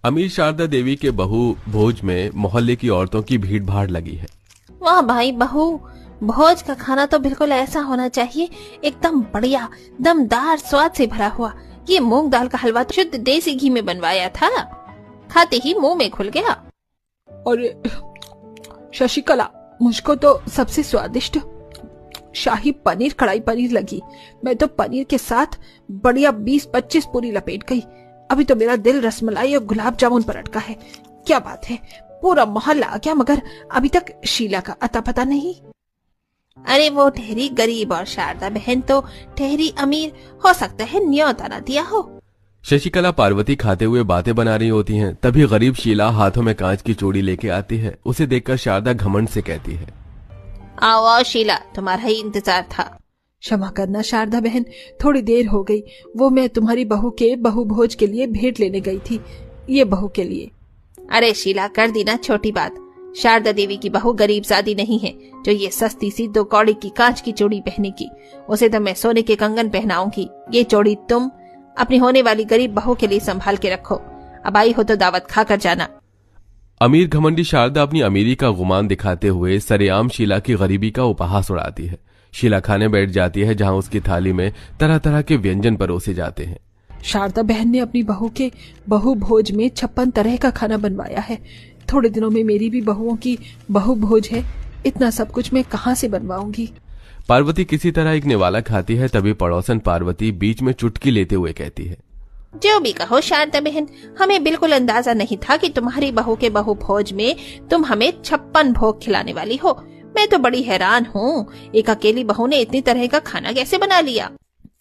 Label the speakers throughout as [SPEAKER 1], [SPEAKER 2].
[SPEAKER 1] अमीर शारदा देवी के बहू भोज में मोहल्ले की औरतों की भीड़ भाड़ लगी है।
[SPEAKER 2] वाह भाई बहू, भोज का खाना तो बिल्कुल ऐसा होना चाहिए, एकदम बढ़िया दमदार स्वाद से भरा हुआ। ये मूंग दाल का हलवा तो शुद्ध देसी घी में बनवाया था, खाते ही मुंह में खुल गया।
[SPEAKER 3] अरे शशिकला, मुझको तो सबसे स्वादिष्ट शाही पनीर कढ़ाई पनीर लगी। मैं तो पनीर के साथ बढ़िया 20-25 पूरी लपेट गई। अभी तो मेरा दिल रसमलाई और गुलाब जामुन पर अटका है। क्या बात है, पूरा मोहल्ला आ गया, मगर अभी तक शीला का अता पता नहीं।
[SPEAKER 2] अरे वो ठहरी गरीब और शारदा बहन तो ठहरी अमीर, हो सकता है न्योता न दिया हो।
[SPEAKER 1] शशिकला पार्वती खाते हुए बातें बना रही होती हैं, तभी गरीब शीला हाथों में कांच की चूड़ी लेके आती है। उसे देखकर शारदा घमंड से कहती है,
[SPEAKER 2] आओ आओ शीला, तुम्हारा ही इंतजार था।
[SPEAKER 3] क्षमा करना शारदा बहन, थोड़ी देर हो गई। वो मैं तुम्हारी बहू के बहू भोज के लिए भेंट लेने गई थी, ये बहू के लिए।
[SPEAKER 2] अरे शीला, कर दी ना छोटी बात। शारदा देवी की बहू गरीब जादी नहीं है जो ये सस्ती सी 2 कौड़ी की कांच की चूड़ी पहनेगी। उसे तो मैं सोने के कंगन पहनाऊंगी। ये चूड़ी तुम अपनी होने वाली गरीब बहू के लिए संभाल के रखो। अब आई हो तो दावत खाकर जाना।
[SPEAKER 1] अमीर घमंडी शारदा अपनी अमीरी का गुमान दिखाते हुए सरेआम शीला की गरीबी का उपहास उड़ाती है। शीला खाने बैठ जाती है, जहां उसकी थाली में तरह तरह के व्यंजन परोसे जाते हैं।
[SPEAKER 3] शारदा बहन ने अपनी बहू के बहू भोज में 56 तरह का खाना बनवाया है। थोड़े दिनों में मेरी भी बहुओं की बहू भोज है, इतना सब कुछ मैं कहाँ से बनवाऊंगी।
[SPEAKER 1] पार्वती किसी तरह एक निवाला खाती है, तभी पड़ोसन पार्वती बीच में चुटकी लेते हुए कहती है,
[SPEAKER 2] जो भी कहो शारदा बहन, हमें बिल्कुल अंदाजा नहीं था कि तुम्हारी बहू के बहू भोज में तुम हमें 56 भोग खिलाने वाली हो। मैं तो बड़ी हैरान हूँ, एक अकेली बहू ने इतनी तरह का खाना कैसे बना लिया।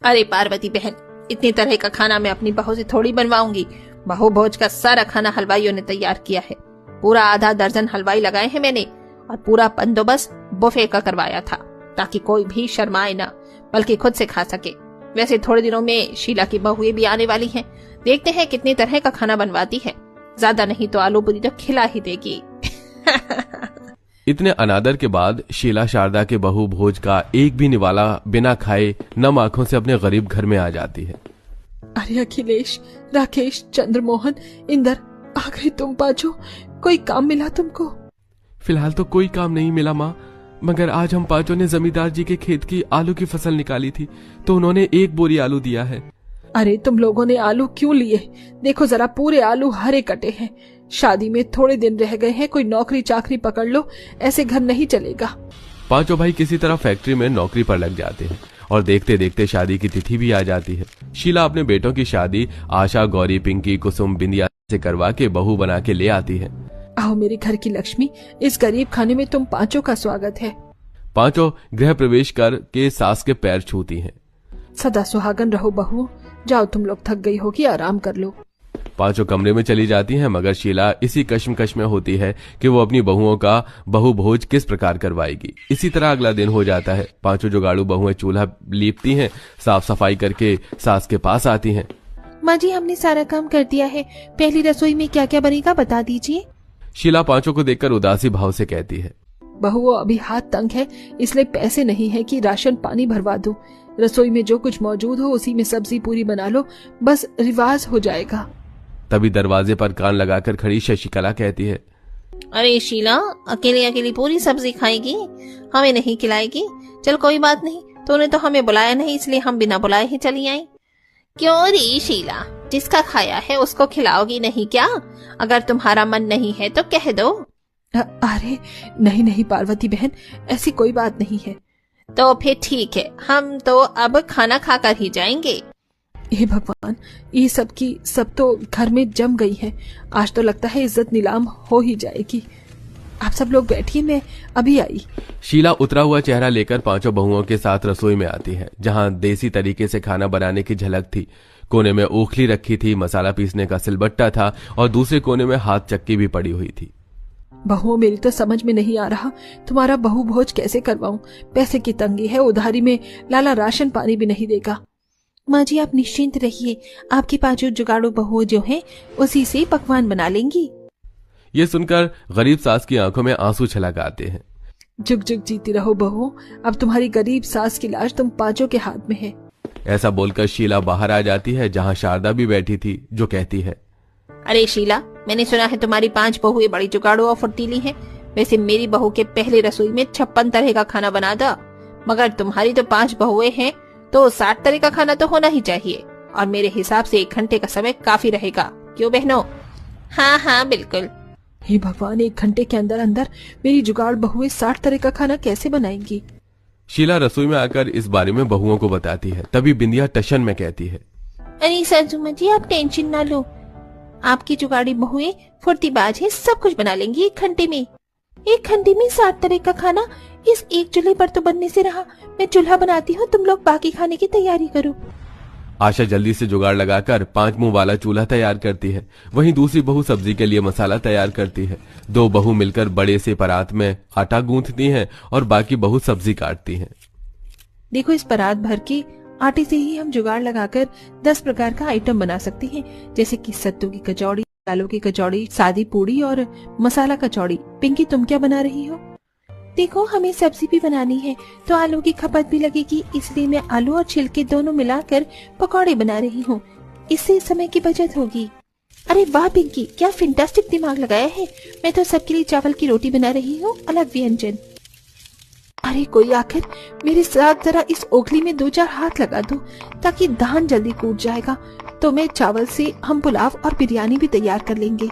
[SPEAKER 2] अरे पार्वती बहन, इतनी तरह का खाना मैं अपनी बहू से थोड़ी बनवाऊंगी। बहू भोज का सारा खाना हलवाइयों ने तैयार किया है। पूरा आधा दर्जन हलवाई लगाए हैं मैंने, और पूरा बंदोबस्त बुफे का करवाया था, ताकि कोई भी शर्माए ना, बल्कि खुद से खा सके। वैसे थोड़े दिनों में शीला की बहुएं भी आने वाली हैं, देखते हैं कितनी तरह का खाना बनवाती है। ज्यादा नहीं तो आलू पूरी तो खिला ही देगी।
[SPEAKER 1] इतने अनादर के बाद शीला शारदा के बहू भोज का एक भी निवाला बिना खाए नम आंखों से अपने गरीब घर में आ जाती है।
[SPEAKER 3] अरे अखिलेश, राकेश, चंद्रमोहन, इंदर, आ गए तुम पांचों। कोई काम मिला तुमको?
[SPEAKER 1] फिलहाल तो कोई काम नहीं मिला माँ, मगर आज हम पांचों ने जमींदार जी के खेत की आलू की फसल निकाली थी, तो उन्होंने 1 बोरी आलू दिया है।
[SPEAKER 3] अरे तुम लोगों ने आलू क्यों लिए? देखो जरा, पूरे आलू हरे कटे हैं। शादी में थोड़े दिन रह गए हैं, कोई नौकरी चाकरी पकड़ लो, ऐसे घर नहीं चलेगा।
[SPEAKER 1] पांचों भाई किसी तरह फैक्ट्री में नौकरी पर लग जाते हैं और देखते देखते शादी की तिथि भी आ जाती है। शीला अपने बेटों की शादी आशा, गौरी, पिंकी, कुसुम, बिंदिया से करवा के बहू बना के ले आती है।
[SPEAKER 3] आओ मेरे घर की लक्ष्मी, इस गरीब खाने में तुम पांचों का स्वागत है।
[SPEAKER 1] पांचों गृह प्रवेश कर के सास के पैर छूती हैं।
[SPEAKER 3] सदा सुहागन रहो बहू। जाओ, तुम लोग थक गई होगी, आराम कर लो।
[SPEAKER 1] पांचों कमरे में चली जाती हैं, मगर शीला इसी कश्मकश में होती है कि वो अपनी बहुओं का बहू भोज किस प्रकार करवाएगी। इसी तरह अगला दिन हो जाता है। पांचों जुगाड़ू बहुएं चूल्हा लीपती हैं, साफ सफाई करके सास के पास आती हैं।
[SPEAKER 2] माँ जी, हमने सारा काम कर दिया है, पहली रसोई में क्या क्या बनेगा बता दीजिए।
[SPEAKER 1] शीला पांचों को देखकर उदासी भाव से कहती है,
[SPEAKER 3] बहू अभी हाथ तंग है, इसलिए पैसे नहीं है कि राशन पानी भरवा दूं। रसोई में जो कुछ मौजूद हो उसी में सब्जी पूरी बना लो, बस रिवाज हो जाएगा।
[SPEAKER 1] तभी दरवाजे पर कान लगाकर खड़ी शशिकला कहती है,
[SPEAKER 2] अरे शीला, अकेली अकेली पूरी सब्जी खाएगी, हमें नहीं खिलाएगी? चल कोई बात नहीं, तूने तो हमें बुलाया नहीं, इसलिए हम बिना बुलाए ही चली आई। क्यों रे शीला, जिसका खाया है उसको खिलाओगी नहीं क्या? अगर तुम्हारा मन नहीं है तो कह दो।
[SPEAKER 3] अरे नहीं नहीं पार्वती बहन, ऐसी कोई बात नहीं है।
[SPEAKER 2] तो फिर ठीक है, हम तो अब खाना खाकर ही जाएंगे।
[SPEAKER 3] हे भगवान, ये सब की सब तो घर में जम गई है। आज तो लगता है इज्जत नीलाम हो ही जाएगी। आप सब लोग बैठिए, मैं अभी आई।
[SPEAKER 1] शीला उतरा हुआ चेहरा लेकर पांचों बहुओं के साथ रसोई में आती है, जहां देसी तरीके से खाना बनाने की झलक थी। कोने में ओखली रखी थी, मसाला पीसने का सिलबट्टा था और दूसरे कोने में हाथ चक्की भी पड़ी हुई थी।
[SPEAKER 3] बहुओं, मेरी तो समझ में नहीं आ रहा, तुम्हारा बहू भोज कैसे करवाऊं? पैसे की तंगी है, उधारी में लाला राशन पानी भी नहीं देगा।
[SPEAKER 2] माँ जी, आप निश्चिंत रहिए, आपकी पांचों जुगाड़ू बहुओं जो हैं उसी से पकवान बना लेंगी।
[SPEAKER 1] ये सुनकर गरीब सास की आंखों में आंसू छलक आते हैं।
[SPEAKER 3] जुग जुग जीती रहो बहू, अब तुम्हारी गरीब सास की लाश तुम पांचों के हाथ में है।
[SPEAKER 1] ऐसा बोलकर शीला बाहर आ जाती है, जहां शारदा भी बैठी थी, जो कहती है,
[SPEAKER 2] अरे शीला, मैंने सुना है तुम्हारी 5 बहुएं बड़ी जुगाड़ू और फुर्तीली हैं। वैसे मेरी बहू के पहले रसोई में 56 तरह का खाना बना था, मगर तुम्हारी तो 5 बहुएं हैं तो 60 तरह का खाना तो होना ही चाहिए, और मेरे हिसाब से 1 घंटे का समय काफी रहेगा। क्यों बहनों? हाँ हाँ बिल्कुल।
[SPEAKER 3] हे भगवान, 1 घंटे के अंदर अंदर मेरी जुगाड़ बहुएं 60 तरह का खाना कैसे बनाएंगी?
[SPEAKER 1] शीला रसोई में आकर इस बारे में बहुओं को बताती है। तभी बिंदिया टशन में कहती है,
[SPEAKER 2] अरे सासू जी आप टेंशन ना लो, आपकी जुगाड़ी बहुएं फुर्तीबाज है, सब कुछ बना लेंगी 1 घंटे में। 1 घंटे में 60 तरह का खाना इस एक चूल्हे पर तो बनने से रहा। मैं चूल्हा बनाती हूँ, तुम लोग बाकी खाने की तैयारी करो।
[SPEAKER 1] आशा जल्दी से जुगाड़ लगाकर 5 मुंह वाला चूल्हा तैयार करती है। वहीं दूसरी बहू सब्जी के लिए मसाला तैयार करती है। 2 बहू मिलकर बड़े से परात में आटा गूंथती हैं और बाकी बहू सब्जी काटती हैं।
[SPEAKER 3] देखो, इस परात भर के आटे से ही हम जुगाड़ लगाकर 10 प्रकार का आइटम बना सकते हैं, जैसे कि सत्तू की कचौड़ी, आलू की कचौड़ी, सादी पूड़ी और मसाला कचौड़ी। पिंकी, तुम क्या बना रही हो?
[SPEAKER 2] देखो, हमें सब्जी भी बनानी है तो आलू की खपत भी लगेगी, इसलिए मैं आलू और छिलके दोनों मिलाकर पकौड़े बना रही हूँ। इससे समय की बचत होगी। अरे वाह पिंकी, क्या फैंटास्टिक दिमाग लगाया है। मैं तो सबके लिए चावल की रोटी बना रही हूँ, अलग व्यंजन।
[SPEAKER 3] अरे कोई आखिर मेरे साथ जरा इस ओखली में 2-4 हाथ लगा दो, ताकि धान जल्दी कूट जाएगा, तो मैं चावल से हम पुलाव और बिरयानी भी तैयार कर लेंगे।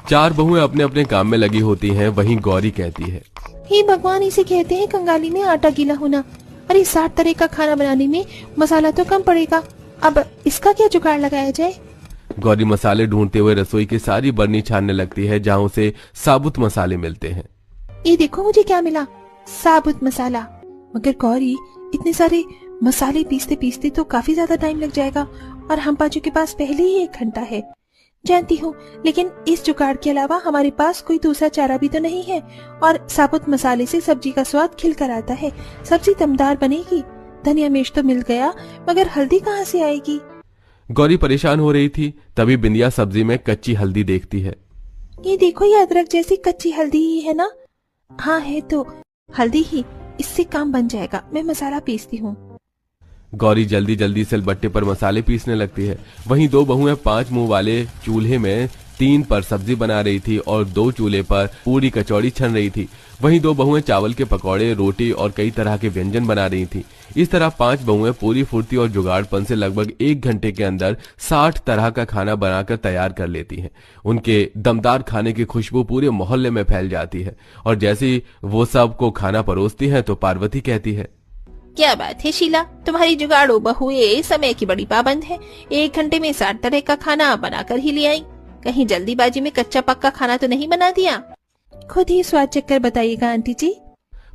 [SPEAKER 1] 4 बहुएं अपने अपने काम में लगी होती हैं। वहीं गौरी कहती है,
[SPEAKER 2] हे भगवान, इसे कहते हैं कंगाली में आटा गीला होना। अरे 60 तरह का खाना बनाने में मसाला तो कम पड़ेगा, अब इसका क्या जुगाड़ लगाया जाए?
[SPEAKER 1] गौरी मसाले ढूंढते हुए रसोई की सारी बर्नी छानने लगती है, जहाँ उसे साबुत मसाले मिलते हैं।
[SPEAKER 2] ये देखो मुझे क्या मिला, साबुत मसाला।
[SPEAKER 3] मगर गौरी, इतने सारे मसाले पीसते पीसते तो काफी ज्यादा टाइम लग जाएगा, और हम पांचों के पास पहले ही 1 घंटा है।
[SPEAKER 2] जानती हूँ, लेकिन इस जुगाड़ के अलावा हमारे पास कोई दूसरा चारा भी तो नहीं है, और साबुत मसाले से सब्जी का स्वाद खिल कर आता है, सब्जी दमदार बनेगी। धनिया मिर्च तो मिल गया, मगर हल्दी कहाँ से आएगी?
[SPEAKER 1] गौरी परेशान हो रही थी। तभी बिंदिया सब्जी में कच्ची हल्दी देखती है।
[SPEAKER 2] ये देखो, ये अदरक जैसी कच्ची हल्दी ही है ना? हाँ है तो हल्दी ही, इससे काम बन जाएगा। मैं मसाला पीसती हूँ।
[SPEAKER 1] गौरी जल्दी जल्दी सिलबट्टे पर मसाले पीसने लगती है। वहीं 2 बहुएं 5 मुंह वाले चूल्हे में 3 पर सब्जी बना रही थी और 2 चूल्हे पर पूरी कचौड़ी छन रही थी। वहीं 2 बहुएं चावल के पकौड़े, रोटी और कई तरह के व्यंजन बना रही थी। इस तरह 5 बहुएं पूरी फुर्ती और जुगाड़पन से लगभग 1 घंटे के अंदर 60 तरह का खाना बनाकर तैयार कर लेती हैं। उनके दमदार खाने की खुशबू पूरे मोहल्ले में फैल जाती है, और जैसे ही वो सबको खाना परोसती हैं तो पार्वती कहती है,
[SPEAKER 2] क्या बात है शीला, तुम्हारी जुगाड़ू बहुएं समय की बड़ी पाबंद है। 1 घंटे में 60 तरह का खाना बनाकर ही ले आई। कहीं जल्दीबाजी में कच्चा पक्का खाना तो नहीं बना दिया? खुद ही स्वाद चक्कर बताइएगा आंटी जी।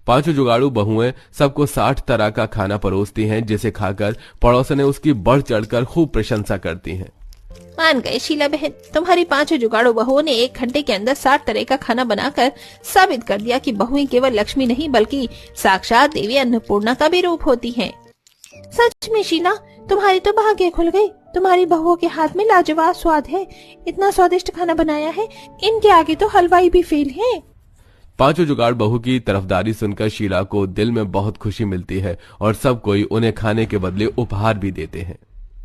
[SPEAKER 1] 5 जुगाड़ू बहुएं सबको 60 तरह का खाना परोसती हैं, जिसे खाकर पड़ोसने उसकी बढ़ चढ़कर खूब प्रशंसा करती हैं।
[SPEAKER 2] मान गए शीला बहन, तुम्हारी 5 जुगाड़ू बहुओं ने 1 घंटे के अंदर 60 तरह का खाना बनाकर साबित कर दिया कि बहुएं केवल लक्ष्मी नहीं बल्कि साक्षात देवी अन्नपूर्णा का भी रूप होती हैं। सच में शीला, तुम्हारी तो भाग्य खुल गई। तुम्हारी बहुओं के हाथ में लाजवाब स्वाद है, इतना स्वादिष्ट खाना बनाया है, इनके आगे तो हलवाई भी फेल है।
[SPEAKER 1] 5 जुगाड़ बहू की तरफदारी सुनकर शीला को दिल में बहुत खुशी मिलती है, और सब कोई उन्हें खाने के बदले उपहार भी देते हैं।